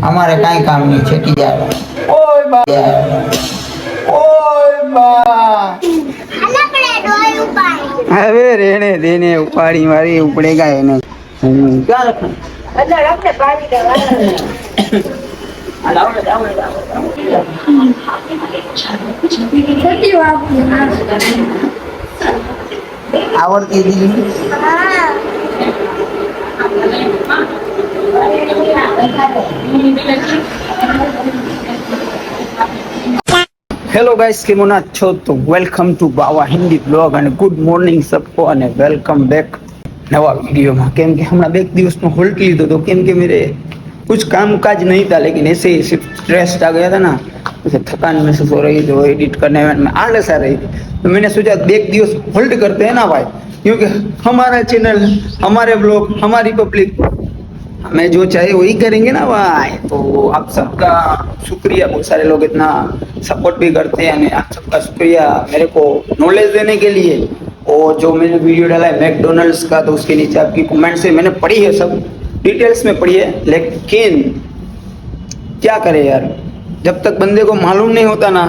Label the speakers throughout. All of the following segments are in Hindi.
Speaker 1: हमारे काई काम नहीं छेटी जाए ओए बा ओए बा अबे रहने देने उपाड़ी मारी उपड़ेगा है ना क्या रखना अंदर रखने पानी का आवड़ती दी हेलो गाइस के मोना छो तो welcome to Bawa Hindi blog અને ગુડ મોર્નિંગ सबको અને વેલકમ બેક નવા वीडियोમાં કેમ કે હમણાં બે દિવસનો હોલ્ડ લીધો તો કેમ કે मेरे कुछ काम काज नहीं था लेकिन ऐसे ही सिर्फ स्ट्रेस आ गया था ना उसे थकान महसूस हो रही थी एडिट करने में आलस आ रही थी तो मैंने सोचा एक दिवस होल्ड करते हैं ना भाई क्योंकि हमारा चैनल हमारे ब्लॉग हमारी पब्लिक हमें जो चाहे वही करेंगे ना भाई तो आप सबका शुक्रिया बहुत सारे लोग इतना सपोर्ट भी करते हैं आप सबका शुक्रिया मेरे को नॉलेज देने के लिए और जो मैंने वीडियो डाला है मैकडोनल्ड्स का तो उसके नीचे आपकी कमेंट से मैंने पढ़ी है सब डिटेल्स में पढ़ी है लेकिन क्या करे यार जब तक बंदे को मालूम नहीं होता ना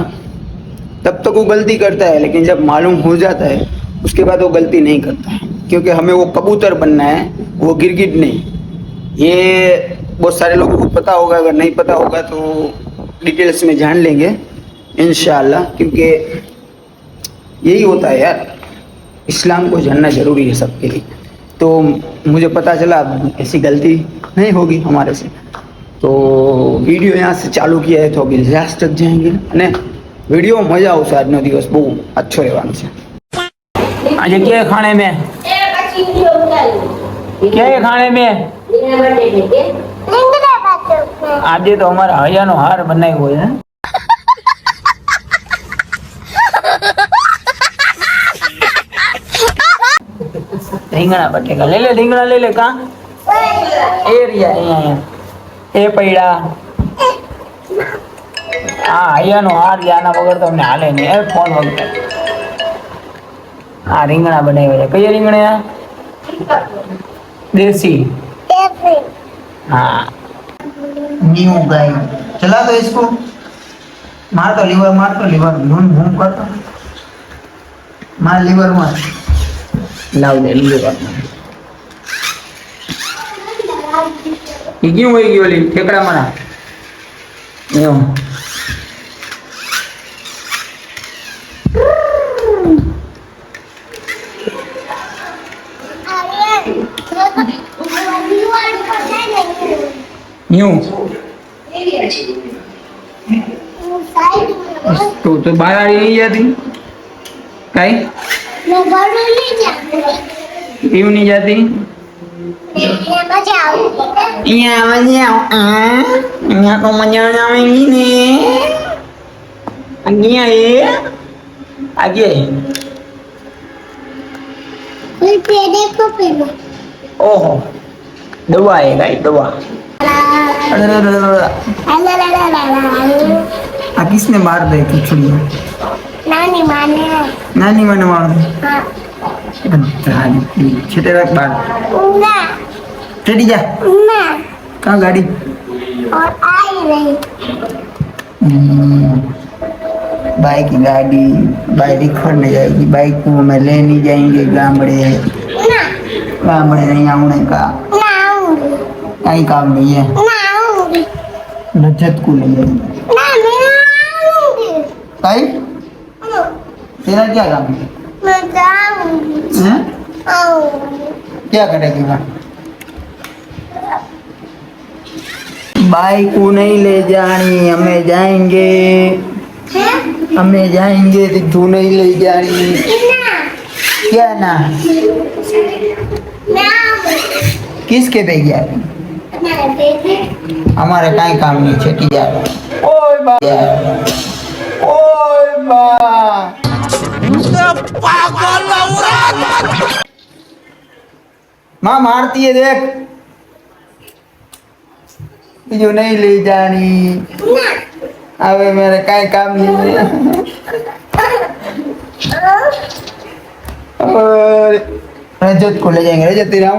Speaker 1: तब तक वो गलती करता है लेकिन जब मालूम हो जाता है उसके बाद वो गलती नहीं करता है क्योंकि हमें वो कबूतर बनना है वो गिरगिट नहीं ये बहुत सारे लोगों को पता होगा अगर नहीं पता होगा तो डिटेल्स में जान लेंगे इंशाल्लाह क्योंकि यही होता है यार इस्लाम को जानना ज़रूरी है सबके लिए तो मुझे पता चला ऐसी गलती नहीं होगी हमारे से तो वीडियो यहाँ से चालू किया है तो अभी लास्ट तक जाएंगे ने वीडियो मजा आवशे आजनो दिवस बहुत अच्छो रहेवानो छे आज क्या खाने में क्या है खाने में आज तो हमारा हयानो हार बनायो हुआ है રીંગણા બટેકા ले ले રીંગણા ले ले का एरिया ए पड़ा हाँ अहियानो हार जाना वगर तो हमने हाले नहीं है फोन वगैरह हाँ રીંગણા बनाए हुए कई રીંગણા देसी हाँ न्यू गाय चला तो इसको मार तो लीवर घूम कर तो मार लीवर मार लाव दे लीवर ये क्यों होगी वाली ठेकड़ा मारा यो यूं तो बाहर आ नहीं जाती कहीं क्यों नहीं जाती यहाँ तो मजा आवेगी ने आगे ओहो दवा है गाइस दवा किसने मार दे खिचड़ी नानी माने मार दे छेटे रख बार चढ़ी जा कहाँ गाड़ी और आई रही बाइक की गाड़ी बाइक खड़ने जाएगी बाइक को हमें लेने जाएंगे गामड़े नहीं आने का कहीं काम नहीं है रजत को ले जाएंगे कहीं तेरा क्या काम है क्या करेगी वहाँ बाइक को नहीं ले जानी हमें जाएंगे तो तू नहीं ले जानी क्या ना किसके पे गया हमारे कहीं काम नहीं छेटी जा ओए बा पागल माँ मारती है देख जो नहीं ले जानी अबे मेरे कहीं काम नहीं है और रजत को ले जाएंगे रजत तेरा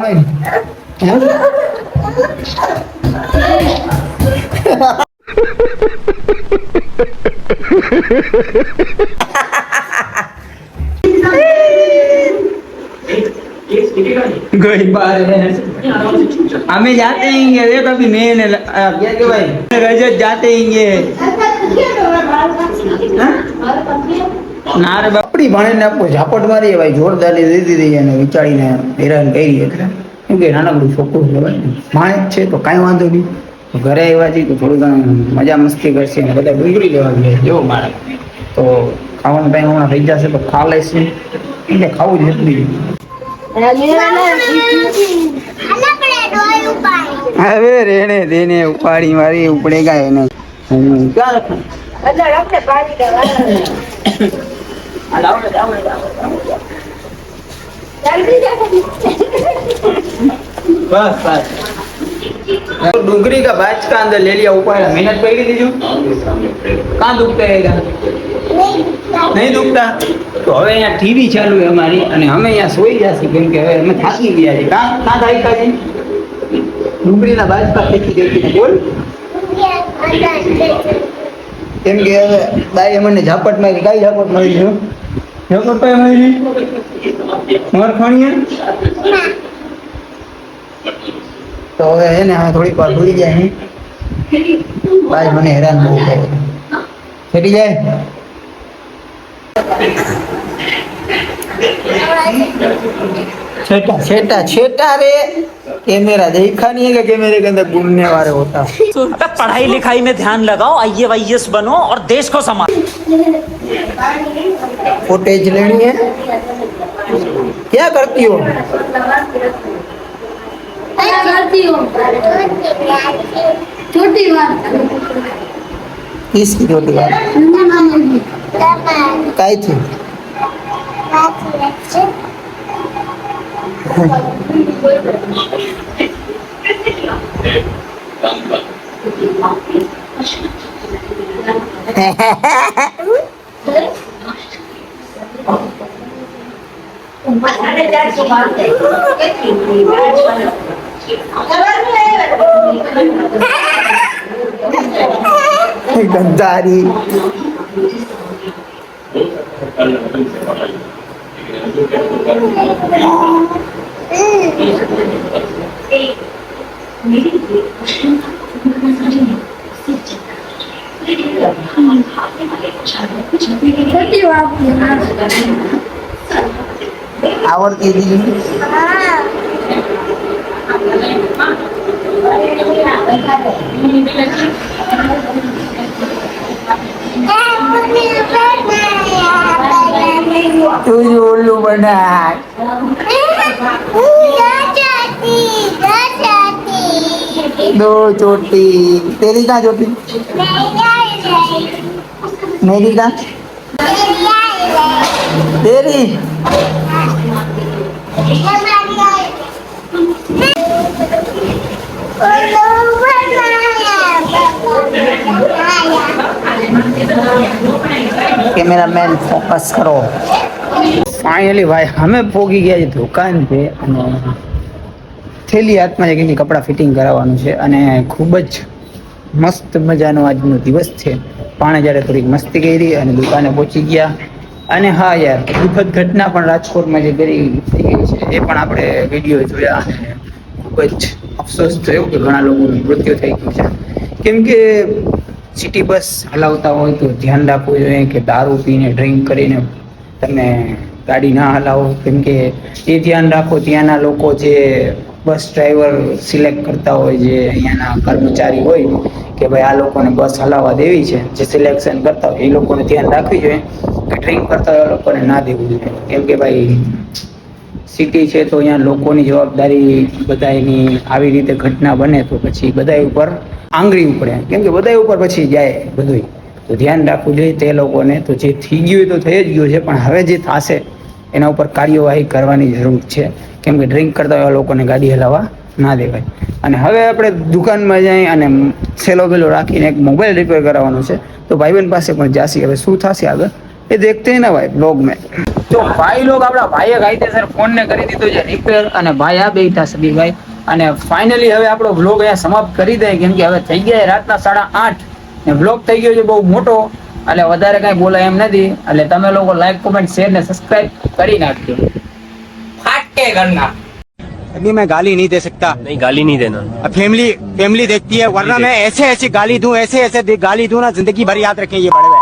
Speaker 1: कोई बात है, हमें जाते हैं ये कभी मैं क्या के भाई रजत जाते हैं ના રે બાપડી ભણીને આપો ઝાપટ મારી ભાઈ જોરદારી દીધી હતી અને વિચારીને હેરાન કરી એટલે કેમ કે નાનકડું છોકરું છે ભાણે જ છે તો કાંઈ વાંધો નહીં ઘરે આવ્યા છીએ તો થોડું ઘણું મજા મસ્તી કરશે ને બધા ડુંગળી લેવા ગયા જેવો મારે તો ખાવાનો ટાઈમ હમણાં થઈ જશે તો ખા લેશે એટલે ખાવું જ નથી હવે રેને દેને ઉપાડી મારી ઉપડે ગાય એને ક્યાં बस बस डुंगरी का बैच का अंदर ले लिया ऊपर मेहनत पड़ी दीजिए कहाँ दुखता है नहीं दुखता तो હવે અહીંયા ટીવી ચાલુ है हमारी અને અમે અહીંયા સોઈ જશે કેમ કે હવે અમે થાકી ગયા છે કहाँ થાકી કાજી ડુંગરીના બાજકા ફેંકી દેતી બોલ કેમ કે હવે બાઈએ મને ઝાપટ મારી કઈ ઝાપટ મારી છે ઝાપટ કઈ મારી માર ખાણીએ તો હવે એને હવે થોડીક વાર ભૂલી જાય બાઈ મને હેરાન બહુ કરે છેટી જાય छेटा छेटा छेटा रे कैमरा देखा नहीं है कि कैमरे के अंदर घूमने वाले होता
Speaker 2: पढ़ाई लिखाई में ध्यान लगाओ IAS बनो और देश को संभालो
Speaker 1: फुटेज लेनी है क्या करती हो
Speaker 3: छोटी बात
Speaker 1: किसकी छोटी बात काई थी गद्दारी आवडती तू उल्लू बना दो चोटी तेरी कहाँ चोटी मेरी कहाँ तेरी कैमरामैन फोकस करो फाइनली भाई हमें પોગી ગયા છે દુકાન पे અને થેલી હાથમાં છે કે કપડાં ફિટિંગ કરાવવાનું છે અને ખૂબ જ મસ્ત મજાનો આજનો દિવસ છે પાણે જ્યારે થોડીક મસ્તી કરી અને દુકાને પહોંચી ગયા અને હા યાર દુઃખદ ઘટના પણ રાજકોટમાં જે થઈ ગઈ છે એ પણ આપણે વિડીયો જોયા અને ખૂબ જ અફસોસ થયો કે ઘણા લોકોનું મૃત્યુ થઈ ગયું છે કેમ કે સિટી બસ હલાવતા હોય તો ધ્યાન રાખવું જોઈએ કે દારૂ પીને ડ્રિંક કરીને તમે ગાડી ના હલાવો કેમ કે એ ધ્યાન રાખો ત્યાંના લોકો જે બસ ડ્રાઈવર સિલેક્ટ કરતા હોય જે અહીંયાના કર્મચારી હોય કે ભાઈ આ લોકોને બસ હલાવવા દેવી છે જે સિલેક્શન કરતા હોય એ લોકોને ધ્યાન રાખવી જોઈએ કે ડ્રિંક કરતા હોય એ લોકોને ના દેવું જોઈએ કેમ કે ભાઈ સિટી છે તો અહીંયા લોકોની જવાબદારી બધાની આવી રીતે ઘટના બને તો પછી બધા ઉપર આંગળી ઉપડે કેમ કે બધા ઉપર પછી જાય બધું તો ધ્યાન રાખવું જોઈએ તે લોકોને તો જે થઈ ગયું તો થઈ જ ગયું છે પણ હવે જે થશે એના ઉપર કાર્યવાહી કરવાની જરૂર છે કેમ કે ડ્રિંક કરતા એવા લોકોને ગાડી હલાવવા ના દેવાય અને હવે આપણે દુકાનમાં જઈ અને સેલો બેલો રાખીને એક મોબાઈલ રિપેર કરાવવાનો છે તો ભાઈબંધ પાસે પણ જાસી હવે શું થશે આગળ એ દેખતે हैं ना भाई ब्लॉग में तो भाई लोग આપણા ભાઈએ કાયદેસર ફોન ને કરી દીધો છે રિપેર અને ભાઈ આ બેઠા સબી ભાઈ અને ફાઇનલી હવે આપણો વ્લોગ અહીંયા સમાપ્ત કરી દઈએ કેમ કે હવે થઈ ગયા રાતના 8:30 ને બ્લોગ થઈ ગયો છે બહુ મોટો, એટલે વધારે કઈ બોલાય એમ નથી. એટલે તમે લોકો લાઈક કોમેન્ટ શેર ને સબસ્ક્રાઇબ કરી નાખજો. ફાટકે કરના
Speaker 4: अभी मैं गाली नहीं दे सकता.
Speaker 5: नहीं गाली नहीं देना.
Speaker 4: अब फैमिली देखती है, वरना मैं ऐसे गाली दूं, ऐसे गाली दूं ना, जिंदगी भर याद रखें ये बड़े भाई.